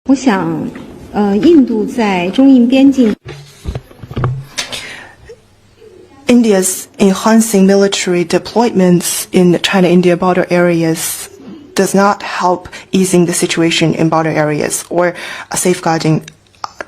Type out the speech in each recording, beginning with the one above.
我想，印度在中印边境。 India's enhancing military deployments in China-India border areas does not help easing the situation in border areas or safeguarding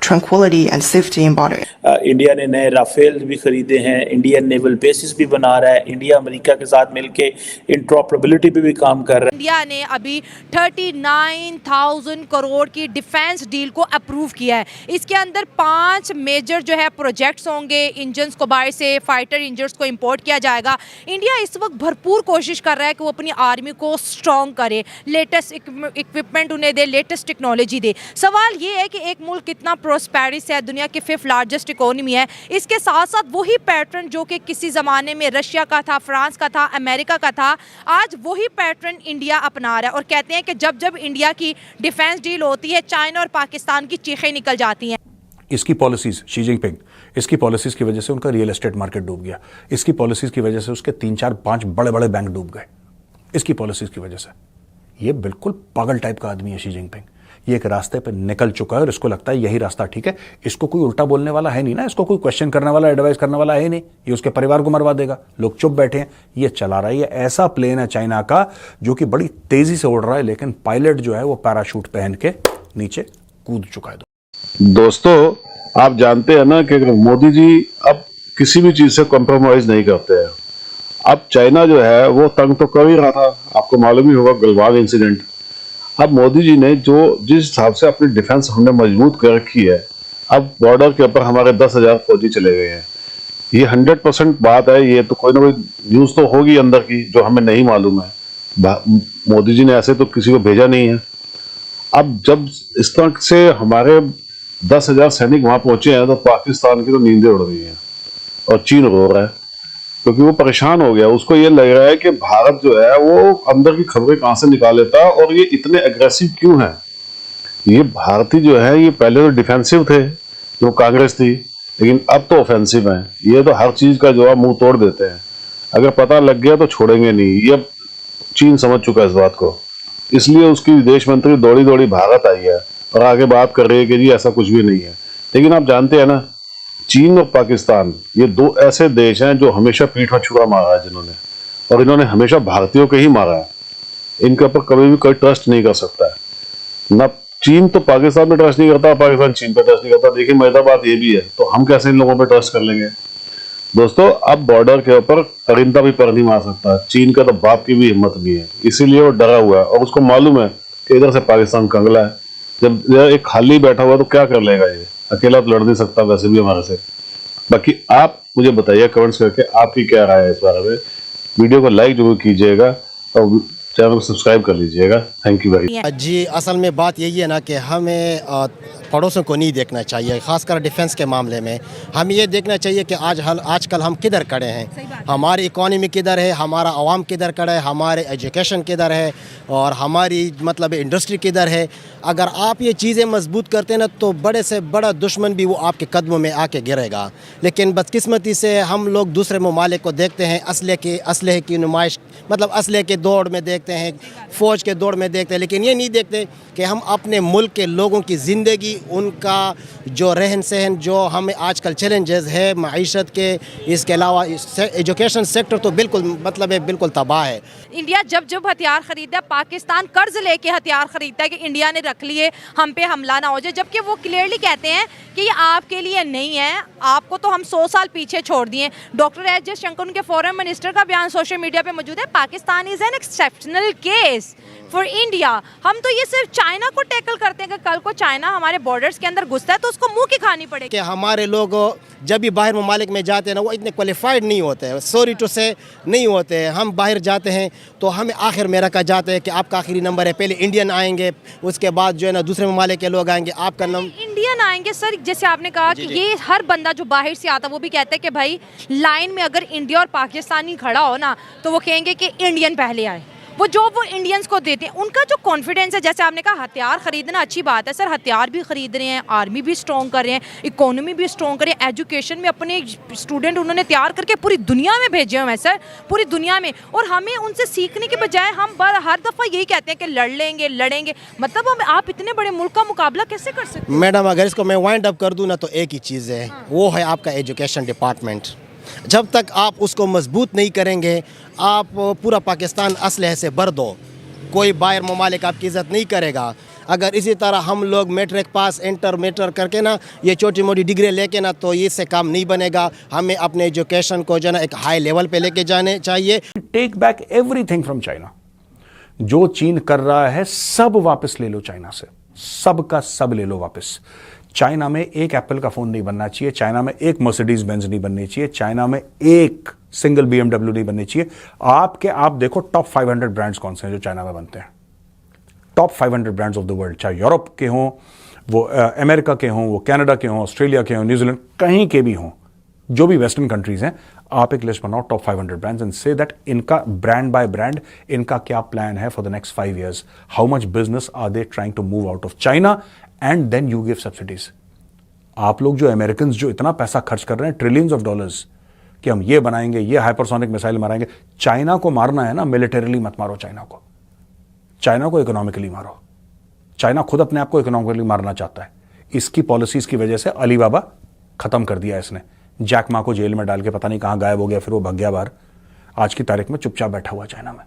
tranquility and safety in border. India ने नए Rafale भी खरीदे हैं, Indian naval basis भी बना रहा है, India America के साथ मिलके इंट्रॉपरेबिलिटी पे भी काम कर रहा है। इंडिया ने अभी 39,000 करोड़ की डिफेंस डील को अप्रूव किया है। इसके अंदर 5 मेजर जो है प्रोजेक्ट्स होंगे। इंजन्स को बाहर से, फाइटर इंजन्स को इंपोर्ट किया जाएगा। इंडिया इस वक्त भरपूर कोशिश कर रहा है कि वो अपनी आर्मी को स्ट्रॉन्ग करे, लेटेस्ट इक्विपमेंट उन्हें दे, लेटेस्ट टेक्नोलॉजी दे। सवाल ये है कि एक मुल्क कितना प्रोस्पेरिस है, दुनिया की 5th लार्जेस्ट इकोनॉमी है, इसके साथ साथ वही पैटर्न जो कि किसी ज़माने में रशिया का था, फ्रांस का था, अमेरिका का था, आज वही पैटर्न इंडिया अपना रहा है। और कहते हैं कि जब जब इंडिया की डिफेंस डील होती है, चाइना और पाकिस्तान की चीखें निकल जाती हैं। इसकी पॉलिसीज, शी जिनपिंग, इसकी पॉलिसीज की वजह से उनका रियल एस्टेट मार्केट डूब गया। इसकी पॉलिसीज की वजह से उसके 3, 4, 5 बड़े बड़े बैंक डूब गए, इसकी पॉलिसीज की वजह से। ये बिल्कुल पागल टाइप का आदमी है शी जिनपिंग। ये एक रास्ते पे निकल चुका है और इसको लगता है यही रास्ता ठीक है। इसको कोई उल्टा बोलने वाला है नहीं ना, इसको कोई क्वेश्चन करने वाला, एडवाइस करने वाला है नहीं। ये उसके परिवार को मरवा देगा। लोग चुप बैठे हैं, ये चला रहा है। ये ऐसा प्लेन है चाइना का जो कि बड़ी तेजी से उड़ रहा है, लेकिन पायलट जो है वो पैराशूट पहन के नीचे कूद चुका है। दोस्तों, आप जानते हैं ना कि मोदी जी अब किसी भी चीज से कॉम्प्रोमाइज नहीं करते हैं। अब चाइना जो है वो तंग तो कर ही रहा था, आपको मालूम ही होगा, गलवान इंसिडेंट। अब मोदी जी ने जिस हिसाब से अपनी डिफेंस हमने मजबूत कर रखी है, अब बॉर्डर के ऊपर हमारे 10,000 फौजी चले गए हैं। ये 100% बात है। ये तो कोई ना कोई न्यूज तो होगी अंदर की जो हमें नहीं मालूम है। मोदी जी ने ऐसे तो किसी को भेजा नहीं है। अब जब इस तरह से हमारे 10,000 सैनिक वहां पहुंचे हैं तो पाकिस्तान की तो नींदें उड़ गई हैं और चीन रो रहा है क्योंकि वो परेशान हो गया। उसको ये लग रहा है कि भारत जो है वो अंदर की खबरें कहां से निकाल लेता और ये इतने एग्रेसिव क्यों हैं। ये भारतीय जो है ये पहले तो डिफेंसिव थे जो कांग्रेस थी, लेकिन अब तो ऑफेंसिव हैं। ये तो हर चीज का जो है मुंह तोड़ देते हैं। अगर पता लग गया तो छोड़ेंगे नहीं। ये चीन समझ चुका है इस बात को, इसलिए उसकी विदेश मंत्री दौड़ी दौड़ी भारत आई है और आगे बात कर रही है कि जी ऐसा कुछ भी नहीं है। लेकिन आप जानते हैं ना, चीन और पाकिस्तान ये 2 ऐसे देश हैं जो हमेशा पीठ में छुरा मारा है जिन्होंने, और इन्होंने हमेशा भारतीयों के ही मारा है। इनके ऊपर कभी भी कोई ट्रस्ट नहीं कर सकता है ना। चीन तो पाकिस्तान पे ट्रस्ट नहीं करता, पाकिस्तान चीन पे ट्रस्ट नहीं करता। देखिए मजेदार बात ये भी है, तो हम कैसे इन लोगों पे ट्रस्ट कर लेंगे। दोस्तों, अब बॉर्डर के ऊपर परिंदा भी पर नहीं मार सकता। चीन का तो बाप की भी हिम्मत नहीं है, इसीलिए वो डरा हुआ है और उसको मालूम है कि इधर से पाकिस्तान कंगला है। जब एक खाली बैठा हुआ तो क्या कर लेगा, ये अकेला तो लड़ नहीं सकता वैसे भी हमारे से। बाकी आप मुझे बताइए कमेंट्स करके आपकी क्या राय है इस बारे में। वीडियो को लाइक जरूर कीजिएगा और चैनल को सब्सक्राइब कर लीजिएगा। Thank you very much. जी, असल में बात यही है ना कि हमें पड़ोसियों को नहीं देखना चाहिए, खासकर डिफेंस के मामले में। हमें ये देखना चाहिए कि आजकल हम किधर खड़े हैं, हमारी इकोनॉमी किधर है, हमारा आवाम किधर खड़ा है, हमारे एजुकेशन किधर है और हमारी मतलब इंडस्ट्री किधर है। अगर आप ये चीज़ें मजबूत करते हैं ना तो बड़े से बड़ा दुश्मन भी वो आपके कदमों में आके गिरेगा। लेकिन बदकिस्मती से हम लोग दूसरे ममालिक को देखते हैं असलहे की नुमाइश, मतलब असलहे के दौड़ में देखते हैं, फ़ौज के दौड़ में देखते हैं, लेकिन ये नहीं देखते कि हम अपने मुल्क के लोगों की ज़िंदगी, उनका जो रहन सहन, जो हमें आजकल चैलेंजेस है मईशत के, इसके अलावा एजुकेशन सेक्टर तो बिल्कुल मतलब है बिल्कुल तबाह है। इंडिया जब जब हथियार खरीदता है, पाकिस्तान कर्ज लेके हथियार खरीदता है कि इंडिया ने रख लिए, हम पे हमला ना हो जाए, जबकि वो क्लियरली कहते हैं कि ये आपके लिए नहीं है, आपको तो हम 100 साल पीछे छोड़ दिए। डॉक्टर एस जयशंकर, उनके फॉरेन मिनिस्टर का बयान सोशल मीडिया पे मौजूद है, Pakistan is an exceptional case for India. हम तो ये सिर्फ चाइना को टैकल करते हैं कि कल को चाइना हमारे बॉर्डर्स के अंदर घुसता है तो उसको मुंह की खानी पड़ेगी। कि हमारे लोग जब भी बाहर ममालिक में जाते हैं ना, वो इतने क्वालिफाइड नहीं होते हैं, सॉरी टू से नहीं होते हैं। हम बाहर जाते हैं तो हमें आखिर में रखा जाता है कि आपका आखिरी नंबर है, पहले इंडियन आएंगे, उसके बाद जो है ना दूसरे ममालिक के लोग आएंगे, आपका नंबर इंडियन आएंगे। सर, जैसे आपने कहा कि ये हर बंदा जो बाहर से आता वो भी कहता है कि भाई लाइन में अगर इंडिया और पाकिस्तानी खड़ा हो ना तो वो कहेंगे कि इंडियन पहले आए। वो जॉब वो इंडियंस को देते हैं। उनका जो कॉन्फिडेंस है, जैसे आपने कहा हथियार खरीदना अच्छी बात है सर, हथियार भी खरीद रहे हैं, आर्मी भी स्ट्रॉन्ग कर रहे हैं, इकोनॉमी भी स्ट्रॉन्ग कर रहे हैं, एजुकेशन में अपने स्टूडेंट उन्होंने तैयार करके पूरी दुनिया में भेजे हुए हैं सर, पूरी दुनिया में। और हमें उनसे सीखने के बजाय हम हर दफ़ा यही कहते हैं कि लड़ेंगे, मतलब आप इतने बड़े मुल्क का मुकाबला कैसे कर सकते हैं? मैडम अगर इसको मैं वाइंड अप कर दूं ना तो एक ही चीज़ है, वो है आपका एजुकेशन डिपार्टमेंट। जब तक आप उसको मजबूत नहीं करेंगे, आप पूरा पाकिस्तान असलहे से भर दो, कोई बाहर ममालिक आपकी इज़्ज़त नहीं करेगा। अगर इसी तरह हम लोग मैट्रिक पास इंटर करके ना ये छोटी मोटी डिग्री लेके ना तो इससे काम नहीं बनेगा। हमें अपने एजुकेशन को जो ना एक हाई लेवल पे लेके जाने चाहिए। Take back everything from China. जो चीन कर रहा है सब वापस ले लो चाइना से, सब का सब ले लो वापस। चाइना में एक एप्पल का फोन नहीं बनना चाहिए, चाइना में एक मर्सिडीज बेंज नहीं बननी चाहिए, चाइना में एक सिंगल BMW नहीं बननी चाहिए। आप देखो टॉप 500 ब्रांड्स कौन से हैं जो चाइना में बनते हैं, top 500 brands of the world, चाहे यूरोप के हों, वो अमेरिका के हों, वो कनाडा के हों, ऑस्ट्रेलिया के हों, न्यूजीलैंड, कहीं के भी हों, जो भी वेस्टर्न कंट्रीज हैं, आप एक लिस्ट बनाओ top 500 brands and say that इनका ब्रांड बाय ब्रांड इनका क्या प्लान है for the next 5 years, how much business are they trying to move out of China and then you give subsidies. आप लोग जो अमेरिकन जो इतना पैसा खर्च कर रहे हैं, ट्रिलियंस ऑफ डॉलर्स, कि हम ये बनाएंगे, ये हाइपरसोनिक मिसाइल मारेंगे। चाइना को मारना है ना, मिलिटरीली मत मारो चाइना को इकोनॉमिकली मारो। चाइना खुद अपने आप को इकोनॉमिकली मारना चाहता है। इसकी पॉलिसीज की वजह से अलीबाबा खत्म कर दिया इसने, जैक मा को जेल में डाल के पता नहीं कहां गायब हो गया, फिर वो भाग गया बाहर, आज की तारीख में चुपचाप बैठा हुआ चाइना में।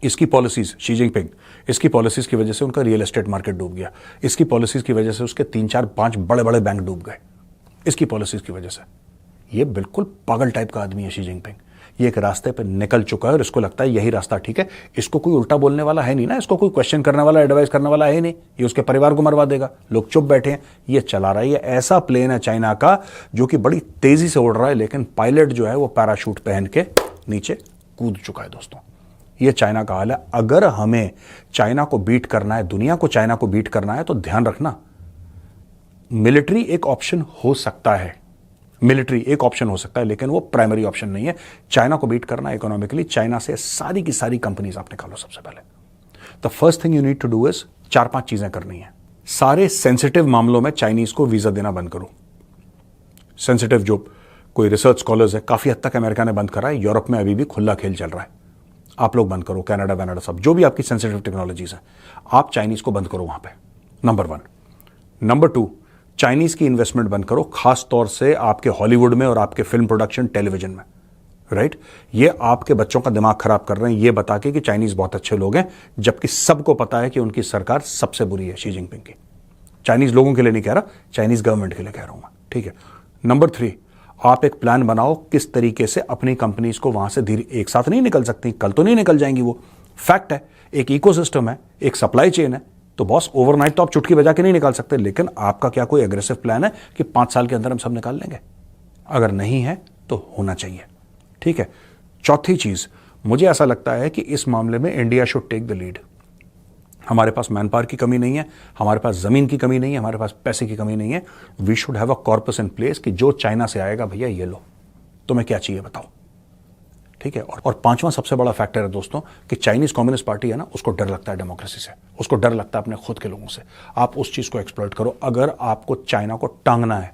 इसकी पॉलिसीज, शी जिनपिंग, इसकी पॉलिसीज की वजह से उनका रियल एस्टेट मार्केट डूब गया। इसकी पॉलिसीज की वजह से उसके 3, 4, 5 बड़े बड़े बैंक डूब गए, इसकी पॉलिसीज की वजह से। ये बिल्कुल पागल टाइप का आदमी है शी जिनपिंग। ये एक रास्ते पे निकल चुका है और इसको लगता है यही रास्ता ठीक है। इसको कोई उल्टा बोलने वाला है नहीं ना, इसको कोई क्वेश्चन करने वाला, एडवाइस करने वाला है नहीं। ये उसके परिवार को मरवा देगा, लोग चुप बैठे हैं, ये चला रहा है। ये ऐसा प्लेन है चाइना का जो कि बड़ी तेजी से उड़ रहा है, लेकिन पायलट जो है वो पैराशूट पहन के नीचे कूद चुका है। दोस्तों, ये चाइना का हाल है। अगर हमें चाइना को बीट करना है, दुनिया को चाइना को बीट करना है, तो ध्यान रखना मिलिट्री एक ऑप्शन हो सकता है, मिलिट्री एक ऑप्शन हो सकता है, लेकिन वो प्राइमरी ऑप्शन नहीं है। चाइना को बीट करना इकोनॉमिकली, चाइना से सारी की सारी कंपनीज आप निकालो। सबसे पहले the first thing you need to do is 4-5 चीजें करनी है। सारे सेंसिटिव मामलों में चाइनीज को वीजा देना बंद करो। सेंसिटिव जो कोई रिसर्च स्कॉलर्स है, काफी हद तक अमेरिका ने बंद करा है, यूरोप में अभी भी खुला खेल चल रहा है, आप लोग बंद करो। कनाडा सब जो भी आपकी सेंसिटिव टेक्नोलॉजीज है, आप चाइनीज को बंद करो वहां पे, नंबर 1। नंबर 2, चाइनीज की इन्वेस्टमेंट बंद करो, खास तौर से आपके हॉलीवुड में और आपके फिल्म प्रोडक्शन, टेलीविजन में, राइट। ये आपके बच्चों का दिमाग खराब कर रहे हैं ये बता के कि चाइनीज बहुत अच्छे लोग हैं, जबकि सबको पता है कि उनकी सरकार सबसे बुरी है, शी जिनपिंग की। चाइनीज लोगों के लिए नहीं कह रहा, चाइनीज गवर्नमेंट के लिए कह रहा हूं मैं, ठीक है। नंबर 3, आप एक प्लान बनाओ किस तरीके से अपनी कंपनीज को वहां से धीरे, एक साथ नहीं निकल सकती, कल तो नहीं निकल जाएंगी, वो फैक्ट है। एक इकोसिस्टम है, एक सप्लाई चेन है, तो बॉस ओवरनाइट तो आप चुटकी बजा के नहीं निकाल सकते, लेकिन आपका क्या कोई एग्रेसिव प्लान है कि 5 साल के अंदर हम सब निकाल लेंगे? अगर नहीं है तो होना चाहिए, ठीक है। चौथी चीज, मुझे ऐसा लगता है कि इस मामले में India should take the lead. हमारे पास मैन पावर की कमी नहीं है, हमारे पास जमीन की कमी नहीं है, हमारे पास पैसे की कमी नहीं है। We should have a corpus in place कि जो चाइना से आएगा, भैया ये लो, तुम्हें क्या चाहिए बताओ, ठीक है। और 5वां सबसे बड़ा फैक्टर है दोस्तों कि चाइनीज कम्युनिस्ट पार्टी है ना, उसको डर लगता है डेमोक्रेसी से, उसको डर लगता है अपने खुद के लोगों से। आप उस चीज को एक्सप्लॉइट करो। अगर आपको चाइना को टांगना है